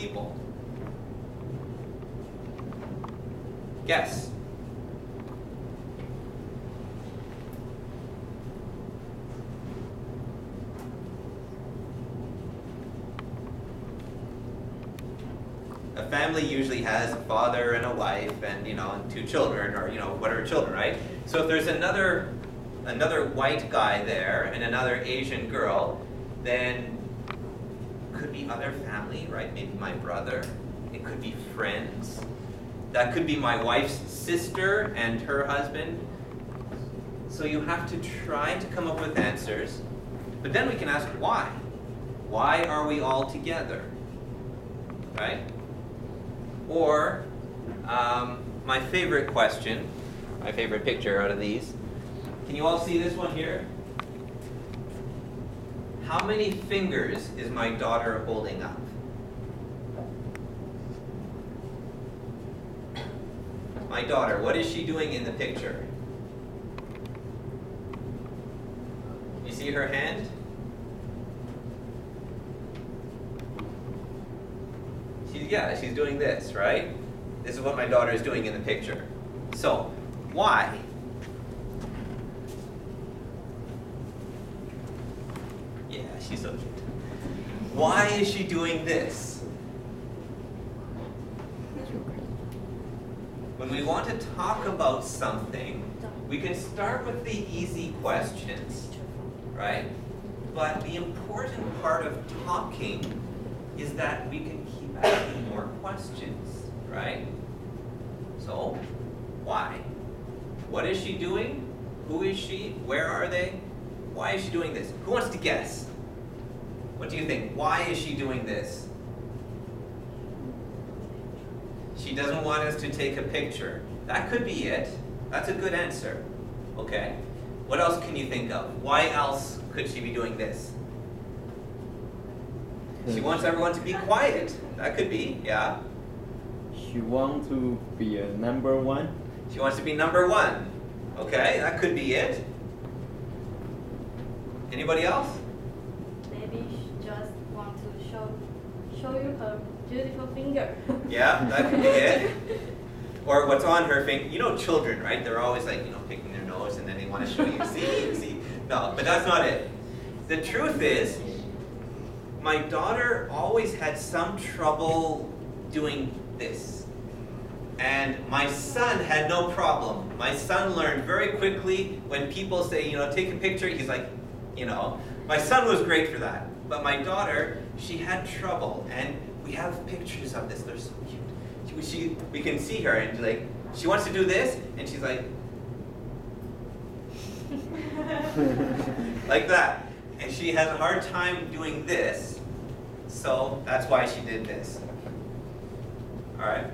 people? Guess. A family usually has a father and a wife and, and two children, or, whatever children, right? So if there's another white guy there and another Asian girl, then could be other family, right? Maybe my brother. It could be friends. That could be my wife's sister and her husband. So you have to try to come up with answers. But then we can ask why. Why are we all together? Right? Or my favorite question, my favorite picture out of these. Can you all see this one here? How many fingers is my daughter holding up? My daughter, what is she doing in the picture? You see her hand? She's doing this, right? This is what my daughter is doing in the picture. So, why? Yeah, she's so cute. Why is she doing this? When we want to talk about something, we can start with the easy questions, right? But the important part of talking is that we can keep asking more questions, right? So, why? What is she doing? Who is she? Where are they? Why is she doing this? Who wants to guess? What do you think? Why is she doing this? She doesn't want us to take a picture. That could be it. That's a good answer. Okay. What else can you think of? Why else could she be doing this? She wants everyone to be quiet. That could be, yeah. She wants to be a number one. She wants to be number one. Okay, that could be it. Anybody else? Maybe she just want to show you her beautiful finger. Yeah, that could be it. Or what's on her finger. You know children, right? They're always like, picking their nose and then they want to show you, see. No, but that's not it. The truth is, my daughter always had some trouble doing this. And my son had no problem. My son learned very quickly when people say, take a picture, he's like, My son was great for that. But my daughter, she had trouble. And we have pictures of this. They're so cute. We can see her and she wants to do this, and she's like, like that. And she has a hard time doing this, so that's why she did this. All right?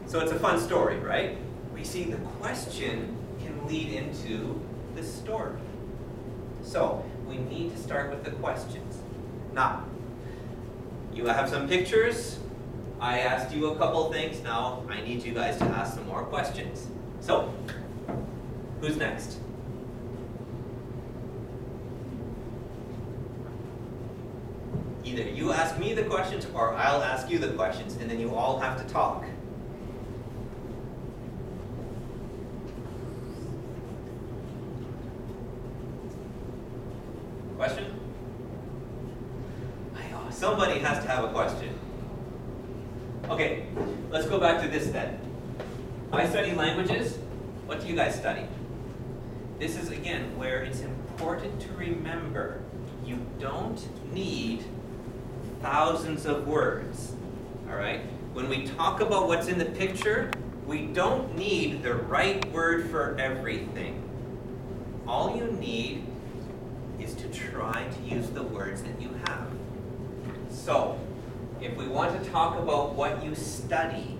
So it's a fun story, right? We see the question can lead into the story. So we need to start with the questions. Now, you have some pictures. I asked you a couple things. Now I need you guys to ask some more questions. So, who's next? Either you ask me the questions or I'll ask you the questions, and then you all have to talk. Question? Somebody has to have a question. Okay, let's go back to this then. I study languages. What do you guys study? This is, again, where it's important to remember you don't need thousands of words, all right? When we talk about what's in the picture, we don't need the right word for everything. All you need is to try to use the words that you have. So, if we want to talk about what you study,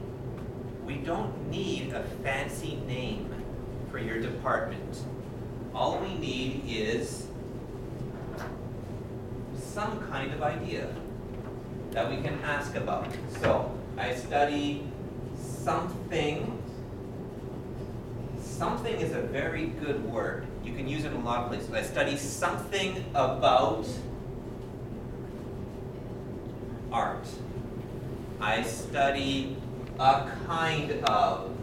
we don't need a fancy name for your department. All we need is some kind of idea that we can ask about. So, I study something. Something is a very good word. You can use it in a lot of places. I study something about art. I study a kind of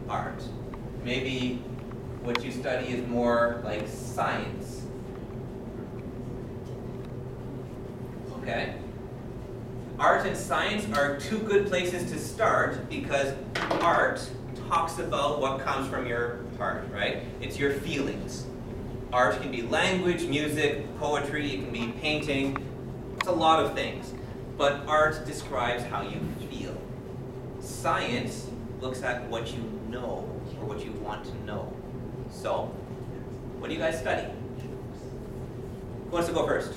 art. Maybe what you study is more like science. Okay? Art and science are two good places to start because art talks about what comes from your heart, right? It's your feelings. Art can be language, music, poetry, it can be painting. It's a lot of things. But art describes how you feel. Science looks at what you know or what you want to know. So, what do you guys study? Who wants to go first?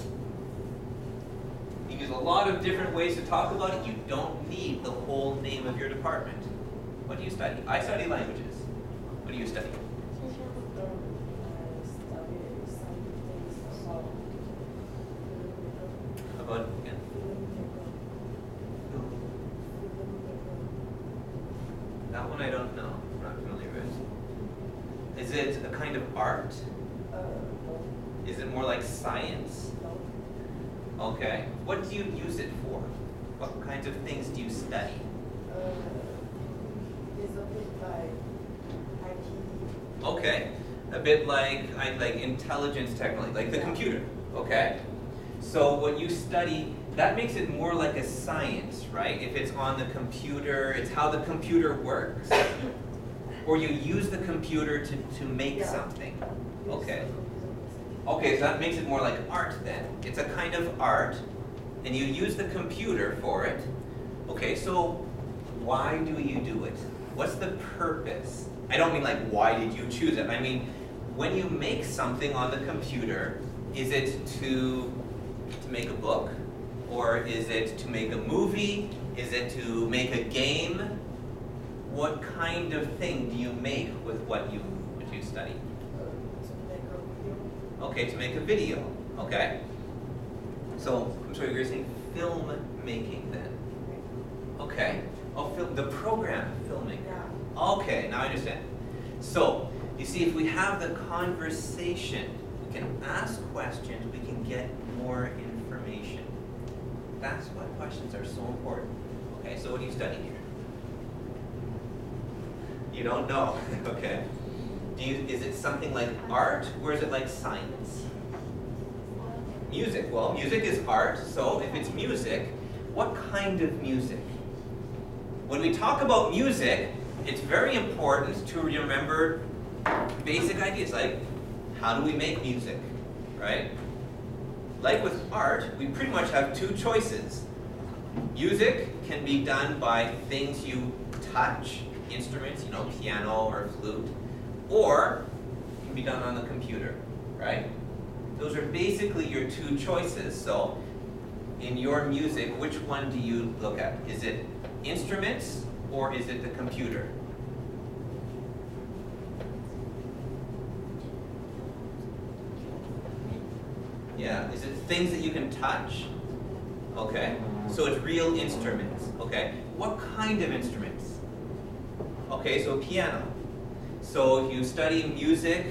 You use a lot of different ways to talk about it. You don't need the whole name of your department. What do you study? I study languages. What do you study? How about again? That one I don't know. I'm not familiar with. Is it a kind of art? Is it more like science? Okay. What do you use it for? What kinds of things do you study? It's a bit like IT. Okay. A bit like intelligence technology, like the computer. Okay. So what you study, that makes it more like a science, right? If it's on the computer, it's how the computer works. Or you use the computer to make something. Okay. Okay, so that makes it more like art then. It's a kind of art, and you use the computer for it. Okay, so why do you do it? What's the purpose? I don't mean like why did you choose it. I mean, when you make something on the computer, is it to make a book? Or is it to make a movie? Is it to make a game? What kind of thing do you make with what you study? Okay, to make a video. Okay. So, I'm sorry, you're saying film making then? Okay. Oh, the program filming. Yeah. Okay, now I understand. So, you see, if we have the conversation, we can ask questions, we can get more information. That's why questions are so important. Okay, so what do you study here? You don't know. Okay. Is it something like art, or is it like science? Music. Well, music is art, so if it's music, what kind of music? When we talk about music, it's very important to remember basic ideas like, how do we make music, right? Like with art, we pretty much have two choices. Music can be done by things you touch, instruments, piano or flute, or it can be done on the computer, right? Those are basically your two choices. So in your music, which one do you look at? Is it instruments or is it the computer? Yeah, is it things that you can touch? Okay, so it's real instruments, okay? What kind of instruments? Okay, so piano. So if you study music,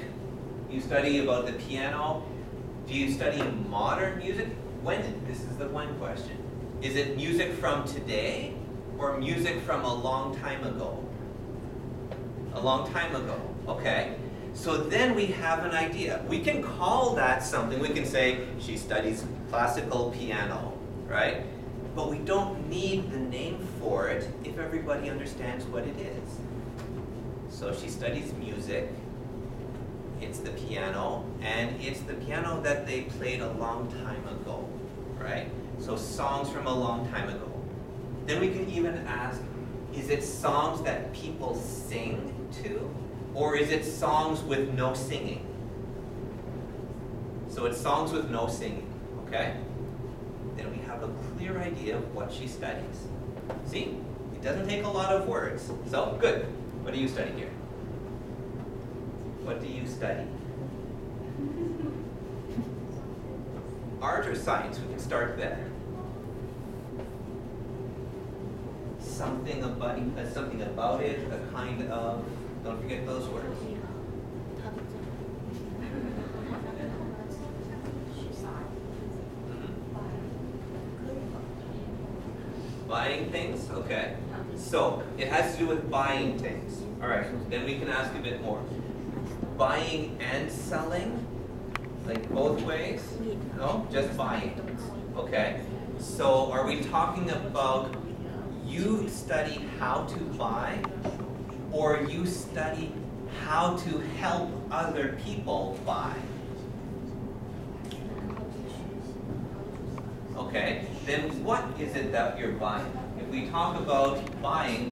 you study about the piano. Do you study modern music? This is the one question. Is it music from today or music from a long time ago? A long time ago, okay. So then we have an idea. We can call that something. We can say she studies classical piano, right? But we don't need the name for it if everybody understands what it is. So she studies music. It's the piano, and it's the piano that they played a long time ago, right? So songs from a long time ago. Then we can even ask, is it songs that people sing to? Or is it songs with no singing? So it's songs with no singing, okay? Then we have a clear idea of what she studies. See? It doesn't take a lot of words. So, good. What do you study here? What do you study? Art or science? We can start there. Something about it, a kind of. Don't forget those words. Buying things, okay. So it has to do with buying things. All right, then we can ask a bit more. Buying and selling, like both ways? No, just buying. Okay. So are we talking about you study how to buy, or you study how to help other people buy? Okay, then what is it that you're buying? If we talk about buying,